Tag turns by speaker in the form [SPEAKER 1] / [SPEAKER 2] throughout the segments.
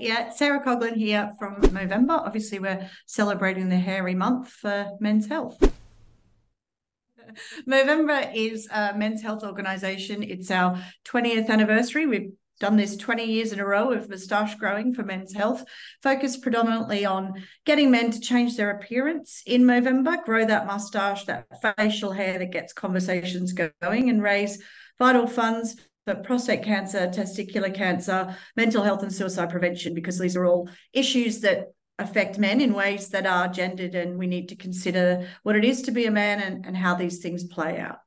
[SPEAKER 1] Yeah, Sarah Coghlan here from Movember. Obviously, we're celebrating the hairy month for men's health. Movember is a men's health organisation. It's our 20th anniversary. We've done this 20 years in a row of moustache growing for men's health, focused predominantly on getting men to change their appearance in Movember, grow that moustache, that facial hair that gets conversations going, and raise vital funds for prostate cancer, testicular cancer, mental health and suicide prevention, because these are all issues that affect men in ways that are gendered, and we need to consider what it is to be a man and how these things play out.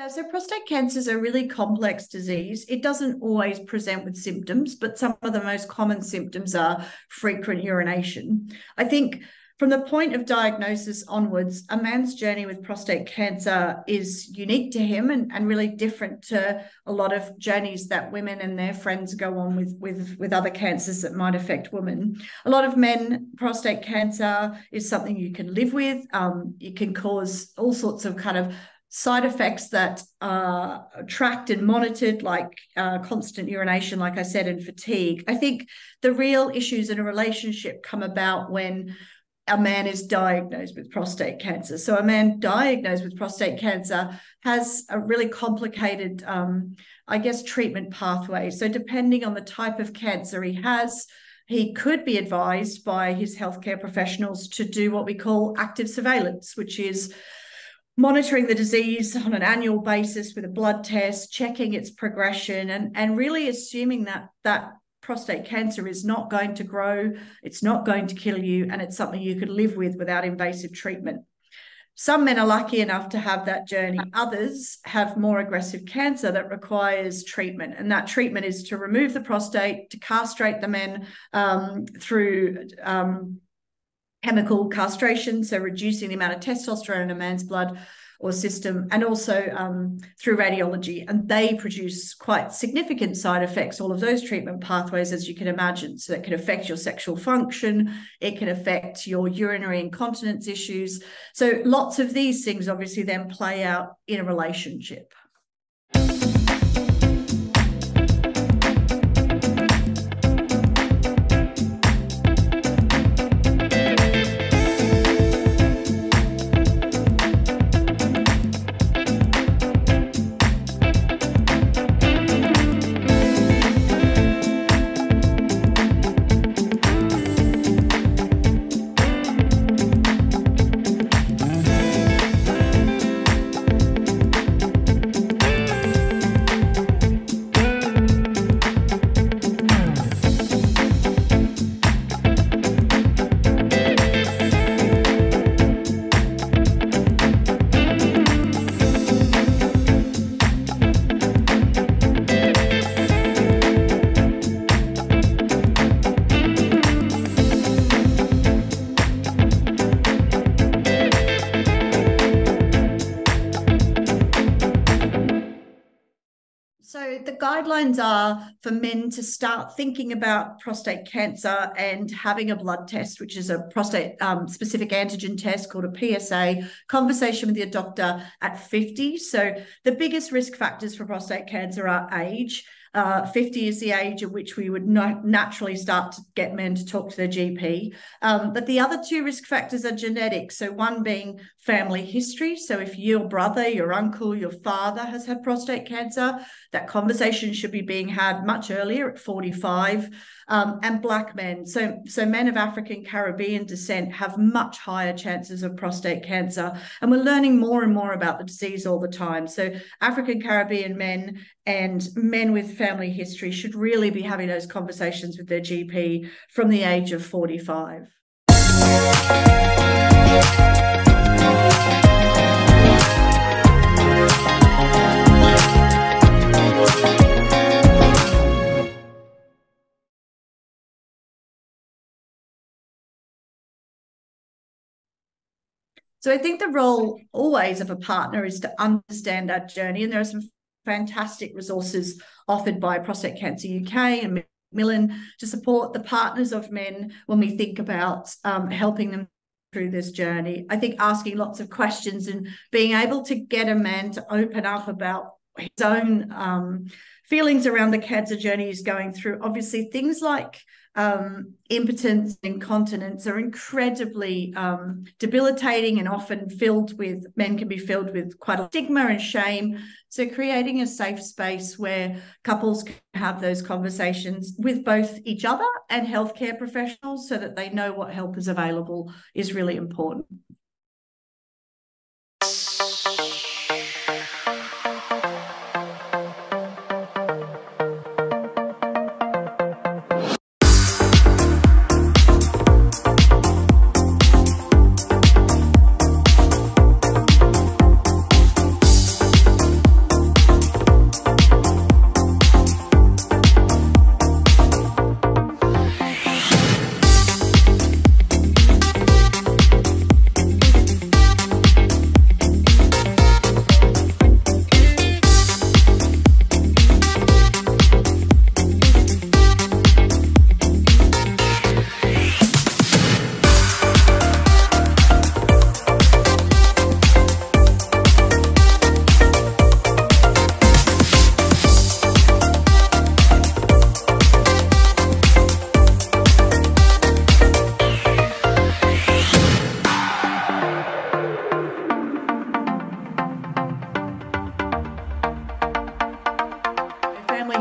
[SPEAKER 1] So prostate cancer is a really complex disease. It doesn't always present with symptoms, but some of the most common symptoms are frequent urination. I think from the point of diagnosis onwards, a man's journey with prostate cancer is unique to him and really different to a lot of journeys that women and their friends go on with other cancers that might affect women. A lot of men, prostate cancer is something you can live with. It can cause all sorts of kind of side effects that are tracked and monitored, like constant urination, like I said, and fatigue. I think the real issues in a relationship come about when a man is diagnosed with prostate cancer. So a man diagnosed with prostate cancer has a really complicated, treatment pathway. So depending on the type of cancer he has, he could be advised by his healthcare professionals to do what we call active surveillance, which is monitoring the disease on an annual basis with a blood test, checking its progression, and really assuming that prostate cancer is not going to grow, it's not going to kill you, and it's something you could live with without invasive treatment. Some men are lucky enough to have that journey. Others have more aggressive cancer that requires treatment, and that treatment is to remove the prostate, to castrate the men through chemical castration, so reducing the amount of testosterone in a man's blood or system, and also through radiology. And they produce quite significant side effects, all of those treatment pathways, as you can imagine. So it can affect your sexual function, it can affect your urinary incontinence issues. So lots of these things obviously then play out in a relationship. guidelines are for men to start thinking about prostate cancer and having a blood test, which is a prostate specific antigen test called a PSA, conversation with your doctor at 50. So the biggest risk factors for prostate cancer are age. 50 is the age at which we would naturally start to get men to talk to their GP. But the other two risk factors are genetic. So one being family history. So if your brother, your uncle, your father has had prostate cancer, that conversation should be being had much earlier at 45. And Black men. So men of African Caribbean descent have much higher chances of prostate cancer. And we're learning more and more about the disease all the time. So African Caribbean men and men with family history should really be having those conversations with their GP from the age of 45. So I think the role always of a partner is to understand our journey. And there are some fantastic resources offered by Prostate Cancer UK and Macmillan to support the partners of men when we think about helping them through this journey. I think asking lots of questions and being able to get a man to open up about his own feelings around the cancer journey he's going through. Obviously, things like impotence and incontinence are incredibly debilitating and often men can be filled with quite a stigma and shame. So creating a safe space where couples can have those conversations with both each other and healthcare professionals so that they know what help is available is really important.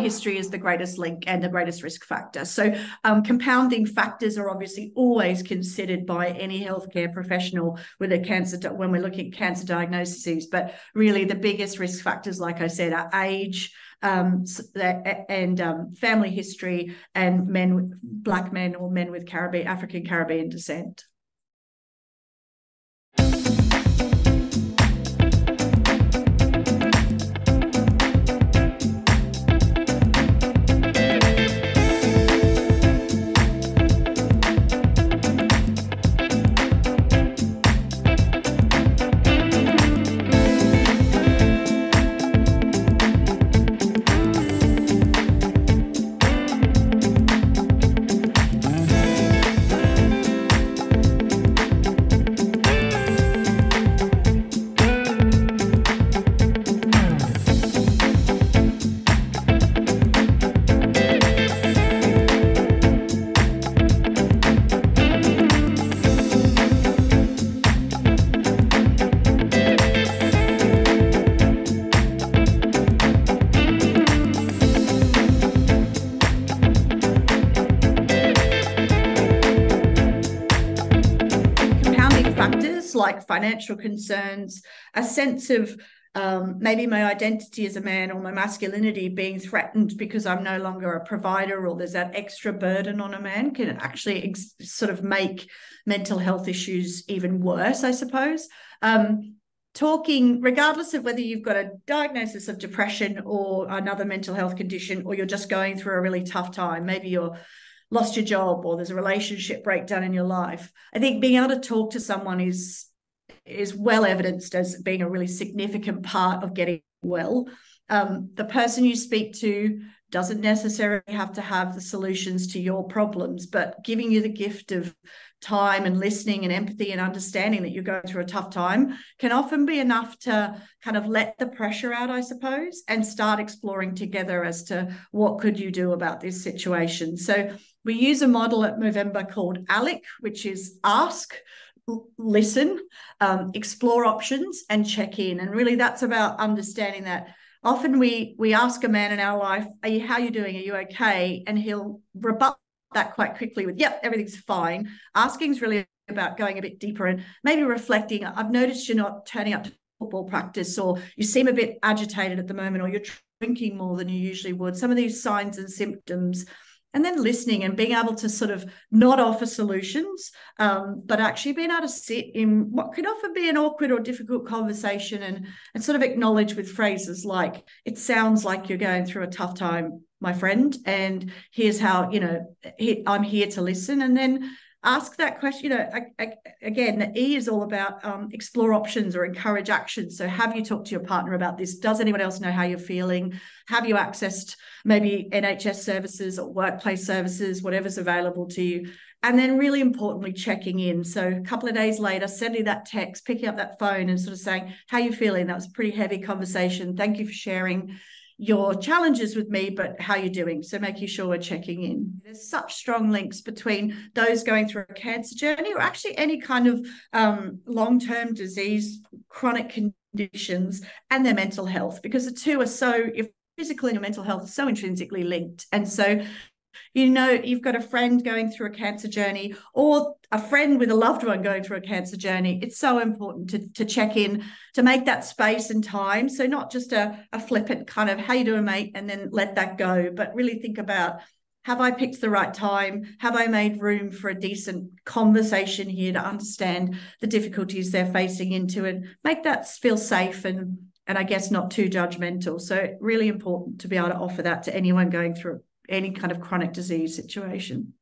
[SPEAKER 1] History is the greatest link and the greatest risk factor. So compounding factors are obviously always considered by any healthcare professional with a cancer when we're looking at cancer diagnoses. But really the biggest risk factors, like I said, are age and family history and Black men or men with African Caribbean descent. Like financial concerns, a sense of maybe my identity as a man or my masculinity being threatened because I'm no longer a provider, or there's that extra burden on a man, can actually sort of make mental health issues even worse, I suppose. Talking, regardless of whether you've got a diagnosis of depression or another mental health condition, or you're just going through a really tough time, maybe you're lost your job or there's a relationship breakdown in your life, I think being able to talk to someone is well evidenced as being a really significant part of getting well. The person you speak to doesn't necessarily have to have the solutions to your problems, but giving you the gift of time and listening and empathy and understanding that you're going through a tough time can often be enough to kind of let the pressure out, I suppose, and start exploring together as to what could you do about this situation. So we use a model at Movember called ALEC, which is ask, listen, explore options, and check in. And really that's about understanding that often we ask a man in our life, how are you doing? Are you okay? And he'll rebut that quite quickly with, yep, everything's fine. Asking is really about going a bit deeper and maybe reflecting. I've noticed you're not turning up to football practice, or you seem a bit agitated at the moment, or you're drinking more than you usually would. Some of these signs and symptoms. And then listening and being able to sort of not offer solutions, but actually being able to sit in what could often be an awkward or difficult conversation and sort of acknowledge with phrases like, it sounds like you're going through a tough time, my friend, and here's how, I'm here to listen. And then ask that question. Again, the E is all about explore options or encourage action. So have you talked to your partner about this? Does anyone else know how you're feeling? Have you accessed maybe NHS services or workplace services, whatever's available to you? And then really importantly, checking in. So a couple of days later, sending that text, picking up that phone and sort of saying, how are you feeling? That was a pretty heavy conversation. Thank you for sharing your challenges with me, but how you're doing. So making sure we're checking in. There's such strong links between those going through a cancer journey or actually any kind of long-term disease, chronic conditions, and their mental health, because the two are so, if physical and your mental health are so intrinsically linked. And so you've got a friend going through a cancer journey or a friend with a loved one going through a cancer journey. It's so important to check in, to make that space and time. So not just a flippant kind of, how you doing, mate, and then let that go, but really think about, have I picked the right time? Have I made room for a decent conversation here to understand the difficulties they're facing into and make that feel safe and I guess not too judgmental. So really important to be able to offer that to anyone going through any kind of chronic disease situation.